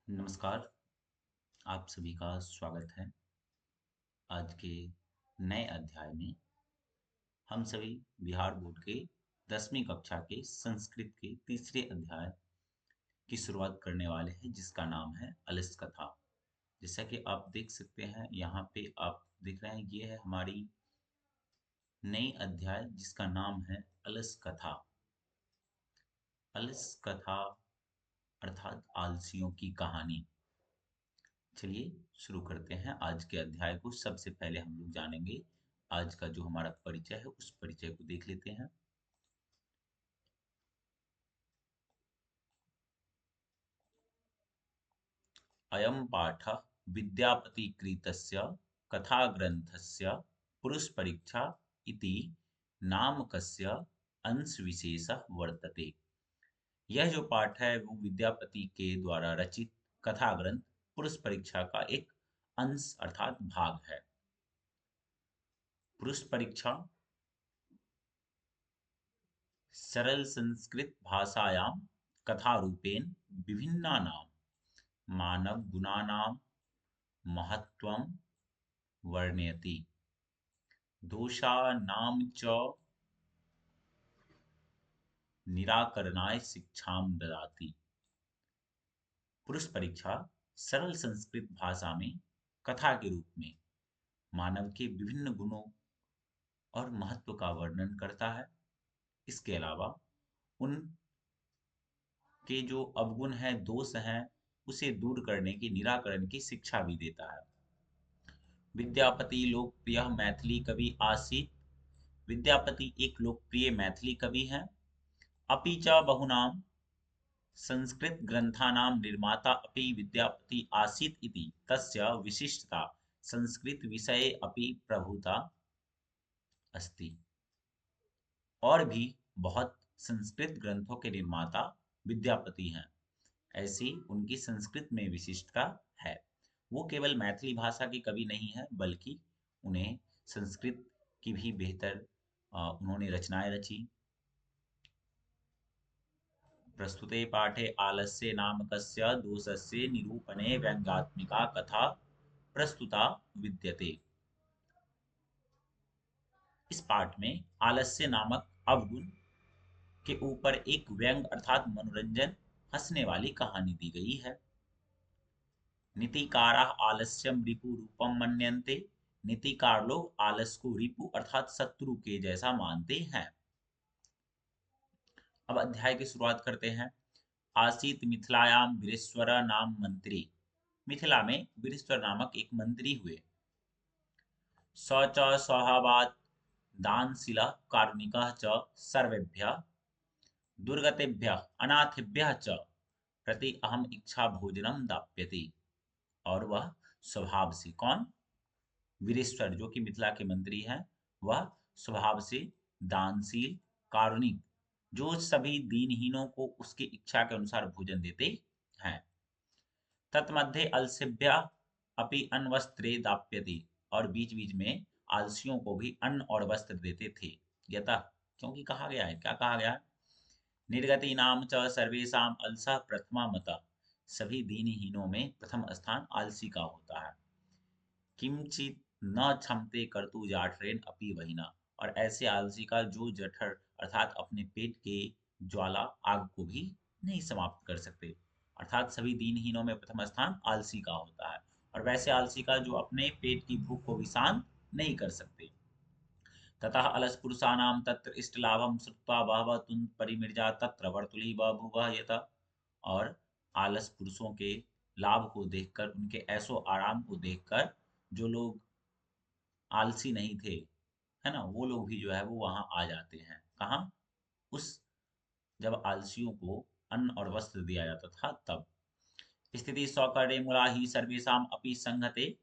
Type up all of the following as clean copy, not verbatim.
नमस्कार। आप सभी का स्वागत है आज के नए अध्याय में। हम सभी बिहार बोर्ड के 10वीं कक्षा के संस्कृत के तीसरे अध्याय की शुरुआत करने वाले हैं, जिसका नाम है अलस कथा। जैसा कि आप देख सकते हैं, यहाँ पे आप देख रहे हैं, ये है हमारी नई अध्याय जिसका नाम है अलस कथा। अलस कथा अर्थात आलसियों की कहानी। चलिए शुरू करते हैं आज के अध्याय को। सबसे पहले हम लोग जानेंगे आज का जो हमारा परिचय है, उस परिचय को देख लेते हैं। अयं पाठः विद्यापतिकृतस्य कथाग्रन्थस्य पुरुषपरीक्षा इति नामकस्य अंशविशेषः वर्तते। यह जो पाठ है वो विद्यापति के द्वारा रचित कथा ग्रंथ पुरुष परीक्षा का एक अंश अर्थात भाग है। पुरुष परीक्षा सरल संस्कृत भाषायां कथारूपेण विभिन्नानां मानव गुणानां महत्त्वं वर्णयति, दोषानां च निराकरणाय शिक्षां ददाति। पुरुष परीक्षा सरल संस्कृत भाषा में कथा के रूप में मानव के विभिन्न गुणों और महत्व का वर्णन करता है। इसके अलावा उन के जो अवगुण हैं, दोष हैं, उसे दूर करने की, निराकरण की शिक्षा भी देता है। विद्यापति लोकप्रिय मैथिली कवि आसीत्। विद्यापति एक लोकप्रिय मैथिली कवि हैं। अपि च बहुनां संस्कृत ग्रंथानां निर्माता अपि विद्यापति आसीत् इति तस्य विशिष्टता संस्कृत विषये अपि प्रभुता अस्ति। और भी बहुत संस्कृत ग्रंथों के निर्माता विद्यापति हैं, ऐसी उनकी संस्कृत में विशिष्टता है। वो केवल मैथिली भाषा के कवि नहीं है, बल्कि उन्हें संस्कृत की भी बेहतर उन्होंने रचनाएं रची। प्रस्तुते पाठे आलस्य नामकस्य दोषस्य निरूपणे व्यंग्यात्मिका कथा प्रस्तुता विद्यते। इस पाठ में आलस्य नामक अवगुण के ऊपर एक व्यंग अर्थात मनोरंजन, हंसने वाली कहानी दी गई है। नीतिकाराः आलस्यम रिपु रूपम मन्यन्ते। नीतिकार लोग आलस को रिपु अर्थात शत्रु के जैसा मानते हैं। अब अध्याय की शुरुआत करते हैं। आसीत मिथिलायां वीरेश्वर नाम मंत्री। मिथिला में वीरेश्वर नामक एक मंत्री हुए। स च स्वभावात् दानशीलः कारुणिकः च सर्वेभ्यः दुर्गतेभ्यः अनाथेभ्यः च प्रति अहम इच्छा भोजनम दाप्यति। और वह स्वभाव से, कौन? वीरेश्वर जो कि मिथिला के मंत्री हैं, वह स्वभाव से दानशील, कारुणिक, जो सभी दीनहीनों को उसकी इच्छा के अनुसार भोजन देते हैं। तत्मध्ये अलसेभ्य अपि अन्वस्त्रे दाप्यति। और बीच बीच में आलसियों को भी अन्न और वस्त्र देते थे। यतः, क्योंकि कहा गया है, क्या कहा गया है? निर्गतीनां च सर्वेषां अलसः प्रथमा मतः। सभी दीनहीनों में प्रथम स्थान आलसी का होता है। किंचित न क्षमते कर्तु जाठरेन अपि वहिना। और ऐसे आलसी का जो जठर अर्थात अपने पेट के ज्वाला आग को भी नहीं समाप्त कर सकते। अर्थात सभी दीनहीनों में प्रथम स्थान आलसी का होता है, और वैसे आलसी का जो अपने पेट की भूख को भी शांत नहीं कर सकते। ततः अलसपुरुषाणां तत्र इष्टलाभं श्रुत्वा बहवः तुंद तत्र वर्तुली बभूव यत। और आलस पुरुषों के लाभ को देखकर, उनके ऐसो आराम को देखकर जो लोग आलसी नहीं थे, है ना, वो लोग भी जो है वो वहां आ जाते हैं। कहाँ? उस जब आलसियों को अन्न और वस्त्र दिया जाता था तब। स्थिति स्वकर्णे मूला ही सर्वेशम अपि संगते।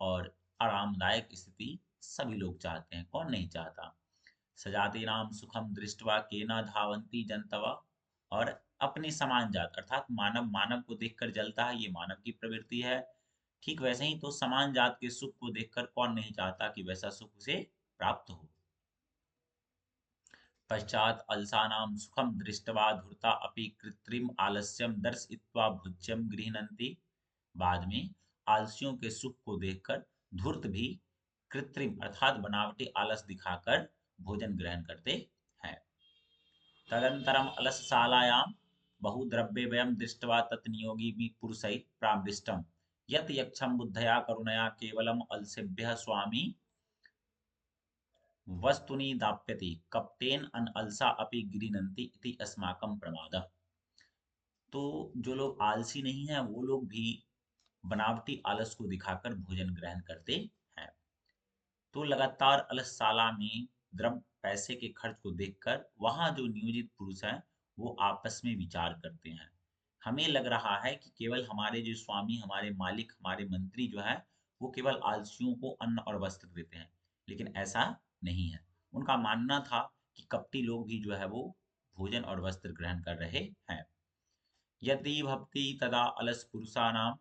और आरामदायक स्थिति सभी लोग चाहते हैं, कौन नहीं चाहता। सजाति नाम सुखम दृष्टवा के न धावंती जनतवा। और अपने समान जात अर्थात मानव, मानव को देखकर जलता है, ये मानव की प्रवृत्ति है। ठीक वैसे ही तो समान जात के सुख को देखकर कौन नहीं चाहता कि वैसा सुख उसे प्राप्त हो। पश्चात अलसानां सुखम दृष्ट्वा धूर्ता अपि कृत्रिम आलस्यम दर्शयित्वा भोज्यम गृह्णन्ति। बाद में आलसियों के सुख को देखकर धूर्त भी कृत्रिम अर्थात बनावटी आलस दिखाकर भोजन ग्रहण करते हैं। तदंतरम अलसशालायां बहुद्रव्यव्ययं दृष्ट्वा तत्नियोगी पुरुषैः प्रामृष्टम् यत् यक्षं बुद्धया करुणया केवलम् अलसेभ्यः स्वामी वस्तुनि दाप्यति कपटेन अन अलसा अपि गृह्णन्ति इति अस्माकं प्रमादः। तो जो लोग आलसी नहीं हैं वो लोग भी बनावटी आलस को दिखाकर भोजन ग्रहण करते हैं। तो लगातार अलसशाला में द्रव्य पैसे के खर्च को देखकर वहां जो नियोजित पुरुष हैं वो आपस में विचार करते हैं। हमें लग रहा है कि केवल हमारे जो स्वामी, हमारे मालिक, हमारे मंत्री जो है वो केवल आलसियों को अन्न और वस्त्र देते हैं, लेकिन ऐसा नहीं है। उनका मानना था कि कपटी लोग भी जो है वो भोजन और वस्त्र ग्रहण कर रहे हैं। यदि भवति तदा अलस पुरुषाणाम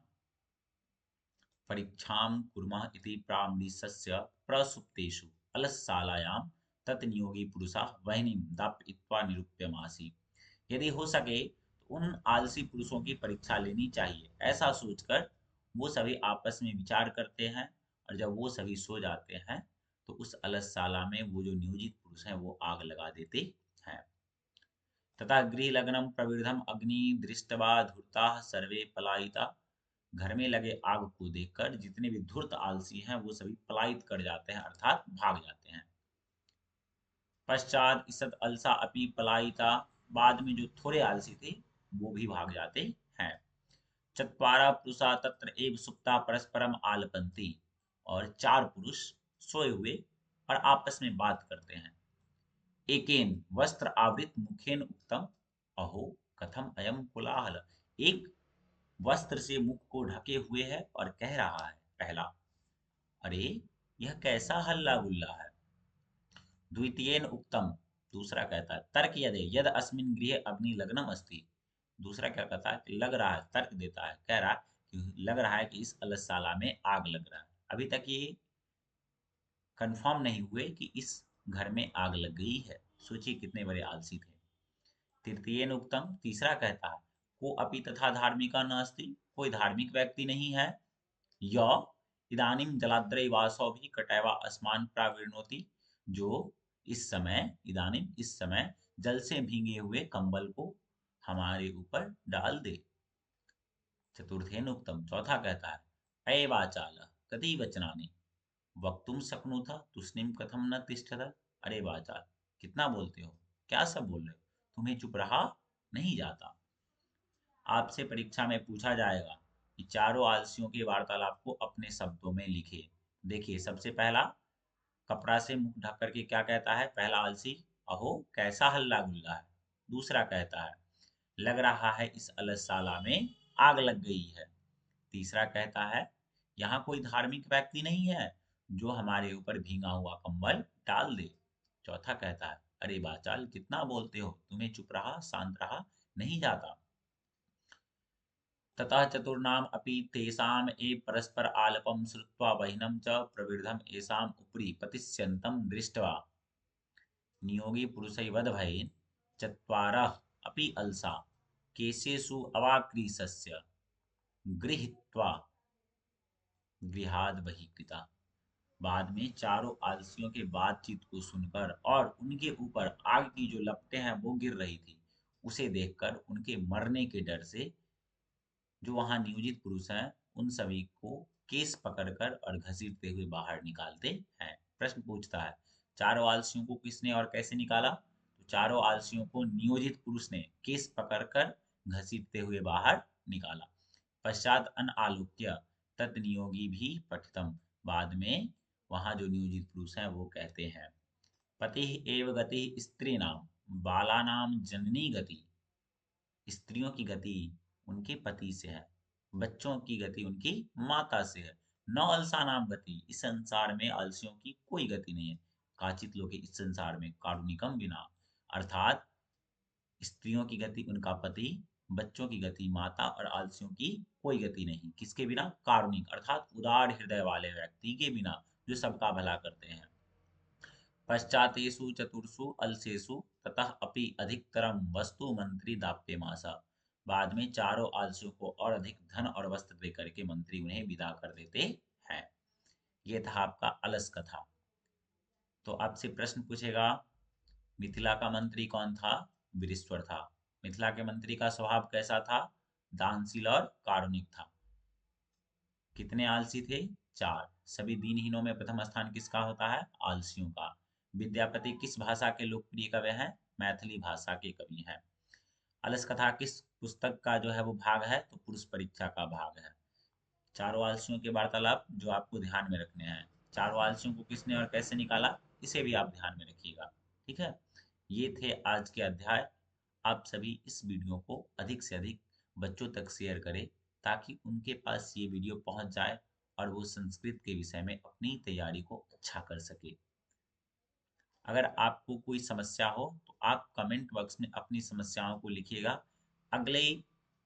परीक्षां कुर्मः इति प्रामृशस्य प्रसुप्तेषु अलसशालायां तत्नियोगी पुरुषाः वह्निं दापयित्वा निरूप्यमासीत्। यदि हो सके तो उन आलसी पुरुषों की परीक्षा लेनी चाहिए, ऐसा सोचकर वो सभी आपस में विचार करते हैं। और जब वो सभी सो जाते हैं तो उस अलसशाला में वो जो नियोजित पुरुष हैं वो आग लगा देते हैं। तथा गृहलग्नं प्रवृद्धम अग्नि दृष्ट्वा धूर्ताः सर्वे पलायिता। घर में लगे आग को देखकर जितने भी धूर्त आलसी हैं वो सभी पलायित कर जाते हैं अर्थात भाग जाते हैं। पश्चात इसद अलसा अपि पलायिता। बाद में जो थोड़े आलसी थे वो भी भाग जाते हैं। चत्वारा पुरुषा तत्र एव सुप्ता परस्परम आलपंती। और चार पुरुष सोए हुए और आपस में बात करते हैं। एकेन वस्त्र आवृत मुखेन उत्तम अहो कथम अयम कोलाहल। एक वस्त्र से मुख को ढके हुए है और कह रहा है पहला, अरे यह कैसा हल्ला गुल्ला है। द्वितीयेन उत्तम, दूसरा कहता है तर्क यदि यद अस्मिन गृहे अग्नि लग्नम अस्ति। दूसरा क्या कहता है कि लग रहा है, तर्क देता है, कह रहा है कि लग रहा है कि इस अलसशाला में आग लग रहा है। अभी तक ये कंफर्म नहीं हुए कि इस घर में आग लग गई है। सोचिए कितने बड़े आलसी थे। तृतीयेन उक्तम, तीसरा कहता है को अपि तथा धार्मिका नास्ति, कोई धार्मिक व्यक्ति नहीं है। य इदानीम जलाद्रय वासौ भी कटैवा अस्मान प्राविणोति। जो इस समय, इदानीम इस समय जल से भीगे हुए कंबल को हमारे ऊपर डाल दे। चतुर्थेन उक्तम, चौथा कहता है अये वाचाल कति वचनानि वक्तुम शक्नुतः तुष्णीम कथम न तिष्ठत। अरे वाचाल, कितना बोलते हो, क्या सब बोल रहे हो, तुम्हें चुप रहा नहीं जाता। आपसे परीक्षा में पूछा जाएगा कि चारों आलसियों के वार्तालाप को अपने शब्दों में लिखे। देखिए सबसे पहला कपड़ा से मुंह ढक करके क्या कहता है पहला आलसी, अहो कैसा हल्ला गुल्ला है। दूसरा कहता है लग रहा है इस अलसशाला में आग लग गई है। तीसरा कहता है यहाँ कोई धार्मिक व्यक्ति नहीं है जो हमारे ऊपर भींगा हुआ कंबल डाल दे। चौथा कहता है अरे बाचाल कितना बोलते हो, तुम्हें चुप रहा शांत रहा नहीं जाता। ततः चतुर्णाम अपि तेषाम एव परस्पर आलपम श्रुत्वा वह्निं च प्रवृद्धम येषाम् उपरि पतिष्यन्तं दृष्ट्वा नियोगी पुरुषैवध भयेन चत्वारः अपि अलसा केशेषु अवाक्रीसस्य गृहीत्वा गृहाद बहिकृता। बाद में चारों आलसियों के बातचीत को सुनकर और उनके ऊपर आग की जो लपटें हैं वो गिर रही थी, उसे देखकर उनके मरने के डर से जो वहां नियोजित पुरुष हैं उन सभी को केस पकड़कर और घसीटते हुए बाहर निकालते हैं। प्रश्न पूछता है चारों आलसियों को किसने और कैसे निकाला। तो चारों आलसियों को नियोजित पुरुष ने केस पकड़कर घसीटते हुए बाहर निकाला। पश्चात अन आलोक्य तत्नियोगी भी पठितम। बाद में वहां जो नियोजित पुरुष हैं वो कहते हैं पति एव गति स्त्री नाम बाला नाम जननी गति। स्त्रियों की गति उनके पति से है, बच्चों की गति उनकी माता से है। न अलसा नाम गति, इस संसार में आलसियों की कोई गति नहीं है। काचित लोग इस संसार में कारुणिकम बिना, अर्थात स्त्रियों की गति उनका पति, बच्चों की गति माता और आलसियों की कोई गति नहीं। किसके बिना, कारुणिक अर्थात उदार हृदय वाले व्यक्ति के बिना जो सबका भला करते हैं। पश्चातेषु चतुर्षु अलसेषु ततः अपि अधिकतरम वस्तु मंत्री दाप्यमासा। बाद में चारों आलसियों को और अधिक धन और वस्त्र दे करके मंत्री उन्हें विदा कर देते हैं। ये था आपका अलस कथा। तो आपसे प्रश्न पूछेगा, मिथिला का मंत्री कौन था? वृषवर था। मिथिला के मंत्री का स्वभाव कैसा था? दानशील और कारुणिक था। कितने आलसी थे? 4। सभी दीनहीनों में प्रथम स्थान किसका होता है? आलसियों का। विद्यापति किस भाषा के लोकप्रिय कवि हैं? मैथिली भाषा के कवि हैं। अलस कथा किस पुस्तक का जो है वो भाग है? तो पुरुष परीक्षा का भाग है। चारों आलसियों के वार्तालाप जो आपको ध्यान में रखने हैं। चारों आलसियों को किसने और कैसे निकाला, इसे भी आप ध्यान में रखिएगा। ठीक है, ये थे आज के अध्याय। आप सभी इस वीडियो को अधिक से अधिक बच्चों तक शेयर करें ताकि उनके पास ये वीडियो पहुंच जाए और वो संस्कृत के विषय में अपनी तैयारी को अच्छा कर सके। अगर आपको कोई समस्या हो तो आप कमेंट बॉक्स में अपनी समस्याओं को लिखिएगा। अगले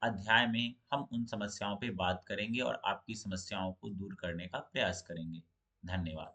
अध्याय में हम उन समस्याओं पे बात करेंगे और आपकी समस्याओं को दूर करने का प्रयास करेंगे। धन्यवाद।